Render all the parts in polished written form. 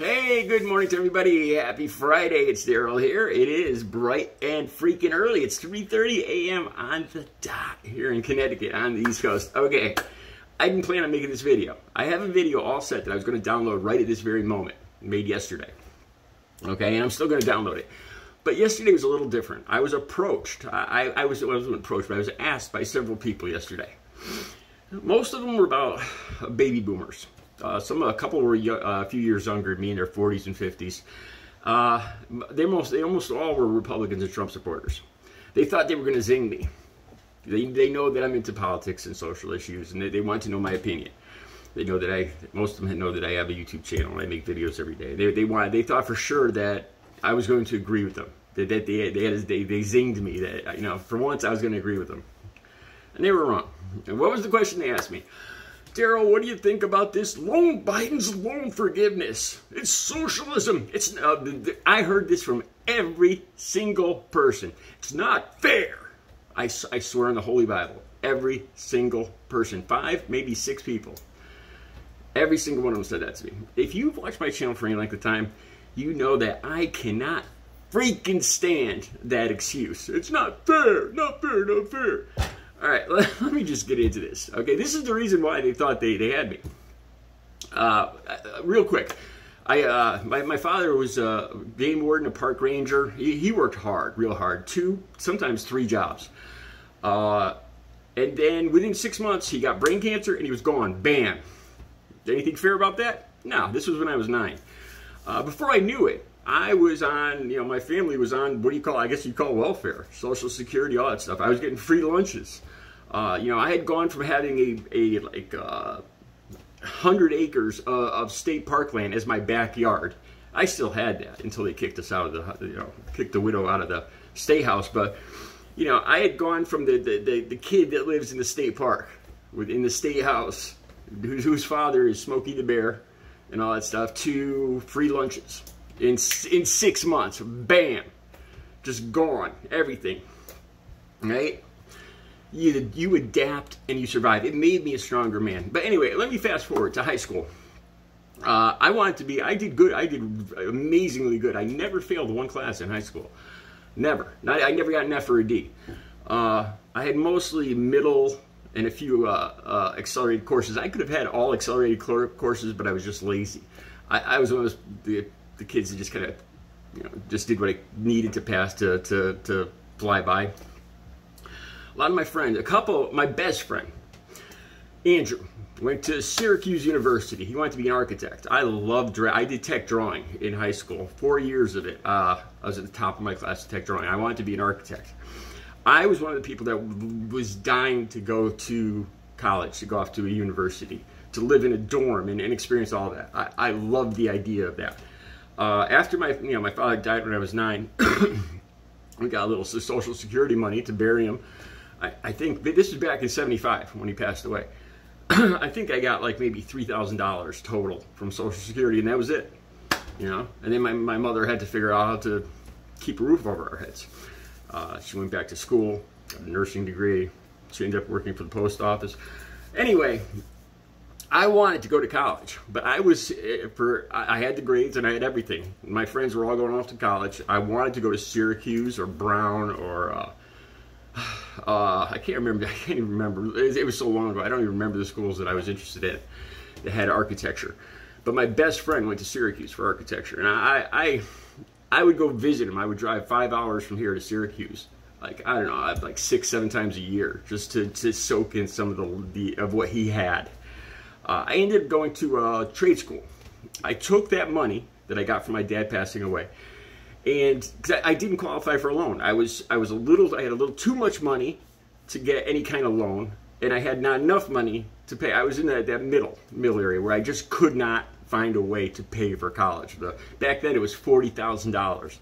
Hey, good morning to everybody. Happy Friday. It's Daryl here. It is bright and freaking early. It's 3:30 a.m. on the dot here in Connecticut on the East Coast. Okay, I didn't plan on making this video. I have a video all set that I was going to download right at this very moment, made yesterday. Okay, and I'm still going to download it. But yesterday was a little different. I was approached. I wasn't approached, but I was asked by several people yesterday. Most of them were about baby boomers. A couple were a few years younger than me in their 40s and 50s. They almost all were Republicans and Trump supporters. They thought they were going to zing me. They know that I'm into politics and social issues, and they want to know my opinion. They know that most of them know that I have a YouTube channel and I make videos every day. They thought for sure that I was going to agree with them. They zinged me that for once I was going to agree with them, and they were wrong. And what was the question they asked me? Daryl, what do you think about this Biden's loan forgiveness? It's socialism. I heard this from every single person. It's not fair. I swear on the Holy Bible, every single person, 5, maybe 6 people, every single one of them said that to me. If you've watched my channel for any length of time, you know that I cannot freaking stand that excuse. It's not fair, not fair, not fair. All right, let me just get into this. Okay, this is the reason why they thought they had me. Real quick, my father was a game warden, a park ranger. He worked hard, real hard, 2, sometimes 3 jobs. And then within 6 months, he got brain cancer and he was gone. Bam. Anything fair about that? No, this was when I was 9. Before I knew it, I was on, my family was on, what do you call, I guess you call welfare, Social Security, all that stuff. I was getting free lunches. I had gone from having 100 acres of state parkland as my backyard. I still had that until they kicked us out of kicked the widow out of the state house. But, I had gone from the kid that lives in the state park, within the state house, whose father is Smokey the Bear and all that stuff, to free lunches. In 6 months, bam, just gone, everything, right? You adapt and you survive. It made me a stronger man. But anyway, let me fast forward to high school. I did good. I did amazingly good. I never failed one class in high school. Never. I never got an F or a D. I had mostly middle and a few accelerated courses. I could have had all accelerated courses, but I was just lazy. I was one of the kids that just kind of, just did what I needed to pass to fly by. A lot of my friends, my best friend, Andrew, went to Syracuse University. He wanted to be an architect. I did tech drawing in high school, 4 years of it. I was at the top of my class in tech drawing. I wanted to be an architect. I was one of the people that was dying to go to college, to go off to a university, to live in a dorm and experience all that. I loved the idea of that. After my father died when I was 9, we got a little Social Security money to bury him. I think this was back in '75 when he passed away. I think I got like maybe $3,000 total from Social Security, and that was it. And then my mother had to figure out how to keep a roof over our heads. She went back to school, got a nursing degree. She ended up working for the post office. Anyway, I wanted to go to college, but I had the grades and I had everything. My friends were all going off to college. I wanted to go to Syracuse or Brown or I can't even remember. It was so long ago. I don't even remember the schools that I was interested in that had architecture. But my best friend went to Syracuse for architecture, and I would go visit him. I would drive 5 hours from here to Syracuse, I don't know, like 6, 7 times a year, just to soak in some of what he had. I ended up going to trade school. I took that money that I got from my dad passing away, and because I didn't qualify for a loan, I had a little too much money to get any kind of loan, and I had not enough money to pay. I was in that middle area where I just could not find a way to pay for college. Back then it was $40,000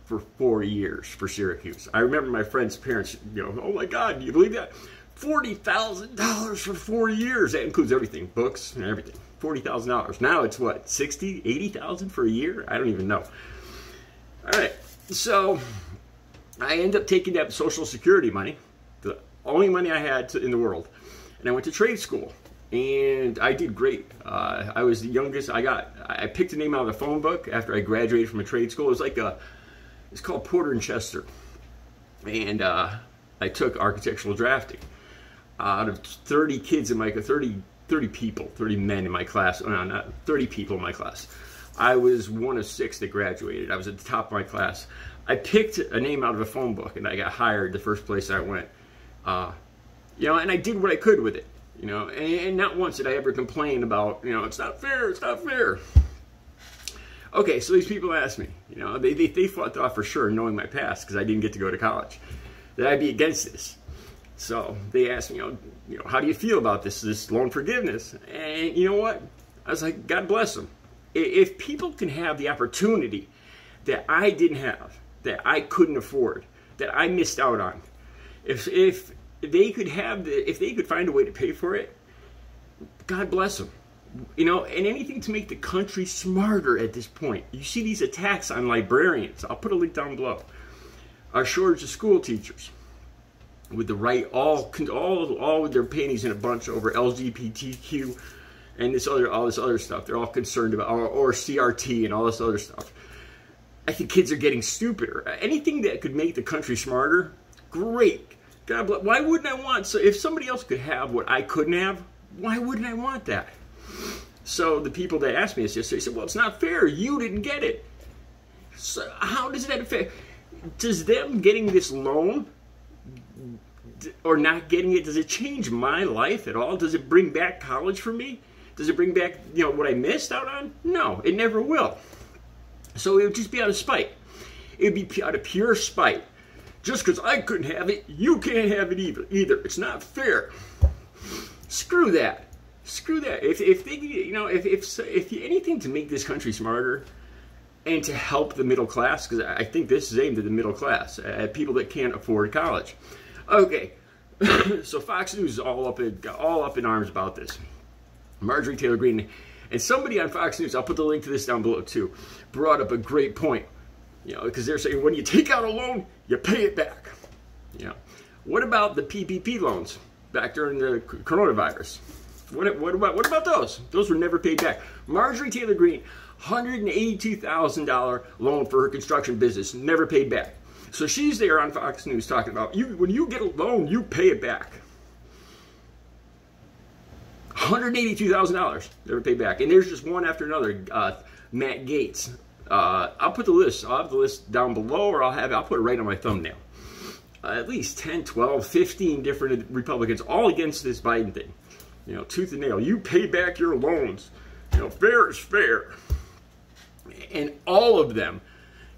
for 4 years for Syracuse. I remember my friend's parents, oh my God, do you believe that? $40,000 for 4 years. That includes everything, books and everything. $40,000. Now it's what, 60, 80,000 for a year? I don't even know. All right, so I ended up taking that Social Security money, the only money I had in the world, and I went to trade school. and I did great. I was the youngest. I picked a name out of the phone book after I graduated from a trade school. It was it's called Porter and Chester, and I took architectural drafting. Out of 30 kids in my 30 men in my class, no, not 30 people in my class, I was one of 6 that graduated. I was at the top of my class. I picked a name out of a phone book, and I got hired the first place I went. You know, and I did what I could with it. You know, and not once did I ever complain about, you know, it's not fair, it's not fair. Okay, so these people asked me, you know, they thought for sure, knowing my past, because I didn't get to go to college, that I'd be against this. So they asked me, you know, how do you feel about this loan forgiveness? And you know what? I was like, God bless them. If people can have the opportunity that I didn't have, that I couldn't afford, that I missed out on, if they could if they could find a way to pay for it, God bless them. You know, and anything to make the country smarter at this point. You see these attacks on librarians. I'll put a link down below. Our shortage of school teachers, with the right, all with their panties in a bunch over LGBTQ and all this other stuff. They're all concerned about, or CRT and all this other stuff. I think kids are getting stupider. Anything that could make the country smarter, great. God bless. Why wouldn't I want? So if somebody else could have what I couldn't have, why wouldn't I want that? So the people that asked me this yesterday said, well, it's not fair. You didn't get it. So how does that affect? Does them getting this loan or not getting it, does it change my life at all? Does it bring back college for me? Does it bring back, you know, what I missed out on? No, it never will. So it would just be out of spite. It would be out of pure spite. Just because I couldn't have it, you can't have it either. It's not fair. Screw that. Screw that. If they, you know, if anything to make this country smarter and to help the middle class, because I think this is aimed at the middle class, at people that can't afford college. Okay, so Fox News is all up in arms about this. Marjorie Taylor Greene, and somebody on Fox News, I'll put the link to this down below too, brought up a great point. You know, because they're saying when you take out a loan, you pay it back. You know, what about the PPP loans back during the coronavirus? What about those? Those were never paid back. Marjorie Taylor Greene, $182,000 loan for her construction business, never paid back. So she's there on Fox News talking about, when you get a loan, you pay it back. $182,000 never paid back. And there's just one after another. Matt Gaetz. I'll put the list. I'll have the list down below, or I'll put it right on my thumbnail. At least 10, 12, 15 different Republicans, all against this Biden thing. You know, tooth and nail. You pay back your loans. You know, fair is fair. And all of them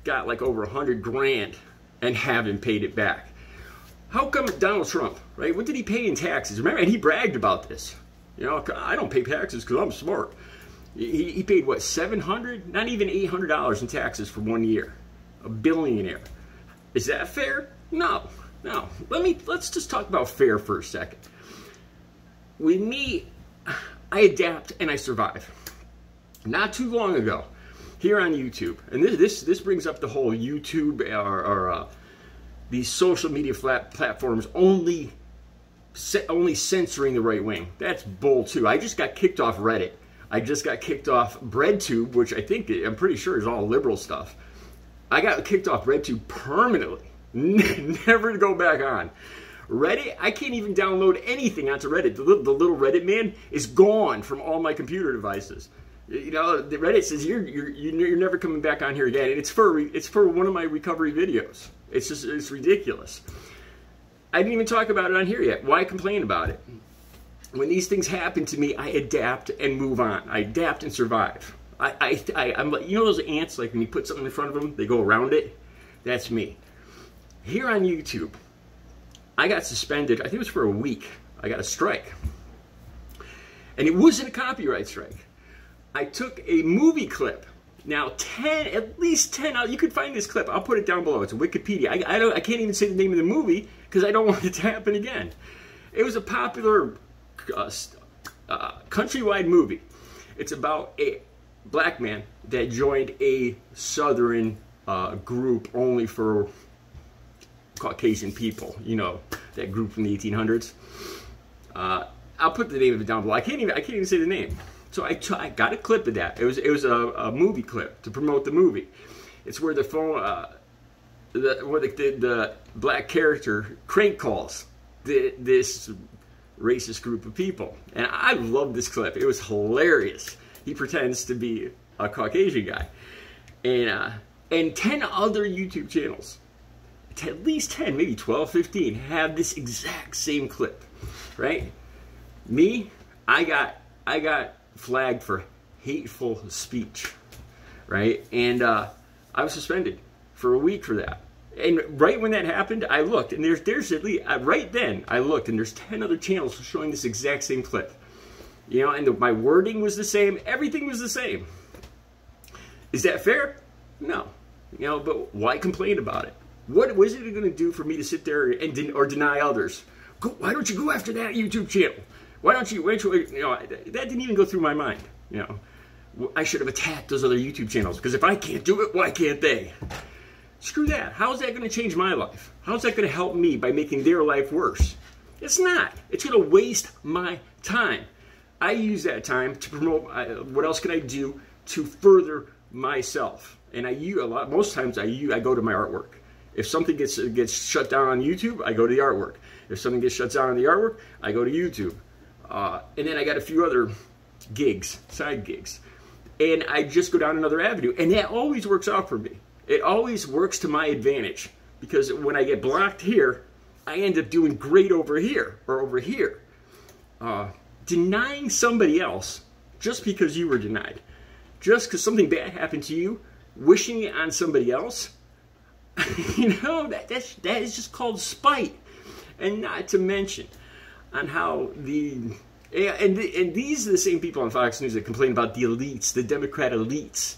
got like over 100 grand and haven't paid it back. How come Donald Trump, right? What did he pay in taxes? Remember, and he bragged about this. You know, I don't pay taxes because I'm smart. He paid, what, $700? Not even $800 in taxes for 1 year. A billionaire. Is that fair? No. No. Let's just talk about fair for a second. With me, I adapt and I survive. Not too long ago, here on YouTube, and this brings up the whole YouTube or these social media platforms only censoring the right wing. That's bull too. I just got kicked off Reddit. I just got kicked off BreadTube, which I'm pretty sure is all liberal stuff. I got kicked off BreadTube permanently. Never to go back on. Reddit, I can't even download anything onto Reddit. The little Reddit man is gone from all my computer devices. You know, the Reddit says you're never coming back on here again, and it's for one of my recovery videos. It's ridiculous. I didn't even talk about it on here yet. Why complain about it? When these things happen to me, I adapt and move on. I adapt and survive. I'm like, you know those ants, like when you put something in front of them, they go around it? That's me. Here on YouTube, I got suspended, I think it was for a week. I got a strike. And it wasn't a copyright strike. I took a movie clip. Now, at least 10, you could find this clip. I'll put it down below. It's a Wikipedia. I can't even say the name of the movie because I don't want it to happen again. It was a popular countrywide movie. It's about a black man that joined a southern group only for Caucasian people. You know, that group from the 1800s. I'll put the name of it down below. I can't even say the name. So I got a clip of that. It was a movie clip to promote the movie. It's where the phone, the black character crank calls this racist group of people, and I love this clip. It was hilarious. He pretends to be a Caucasian guy, and 10 other YouTube channels, at least 10, maybe 12, 15, have this exact same clip, right? Me, I got flagged for hateful speech, right? And I was suspended for a week for that. And right when that happened, I looked, and there's at least, right then, I looked, and there's 10 other channels showing this exact same clip. You know, and my wording was the same, everything was the same. Is that fair? No. You know, but why complain about it? What was it going to do for me to sit there and deny others? Why don't you go after that YouTube channel? Why don't you, you know, that didn't even go through my mind. You know, I should have attacked those other YouTube channels, because if I can't do it, why can't they? Screw that. How is that going to change my life? How is that going to help me by making their life worse? It's not. It's going to waste my time. I use that time to promote, what else can I do to further myself? And most times I go to my artwork. If something gets shut down on YouTube, I go to the artwork. If something gets shut down on the artwork, I go to YouTube. And then I got a few other gigs, side gigs. And I just go down another avenue. And that always works out for me. It always works to my advantage. Because when I get blocked here, I end up doing great over here, or over here. Denying somebody else just because you were denied, just because something bad happened to you, wishing it on somebody else, you know, that is just called spite. And not to mention on how and these are the same people on Fox News that complain about the elites, the Democrat elites.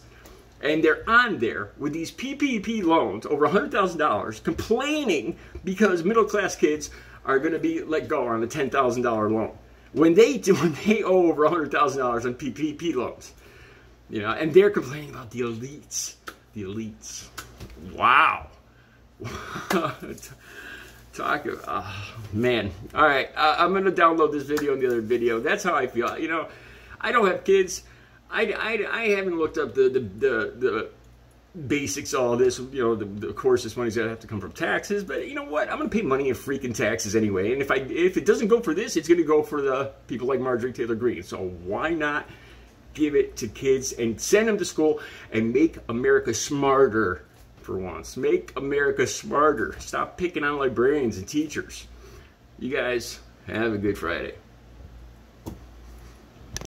And they're on there with these PPP loans, over $100,000, complaining because middle-class kids are going to be let go on a $10,000 loan. When they owe over $100,000 on PPP loans. You know, and they're complaining about the elites. The elites. Wow. Man. All right, I'm going to download this video and the other video. That's how I feel. You know, I don't have kids. I haven't looked up the basics, all this. You know, of course, this money's going to have to come from taxes. But you know what? I'm going to pay money in freaking taxes anyway. And if it doesn't go for this, it's going to go for the people like Marjorie Taylor Greene. So why not give it to kids and send them to school and make America smarter for once? Make America smarter. Stop picking on librarians and teachers. You guys have a good Friday.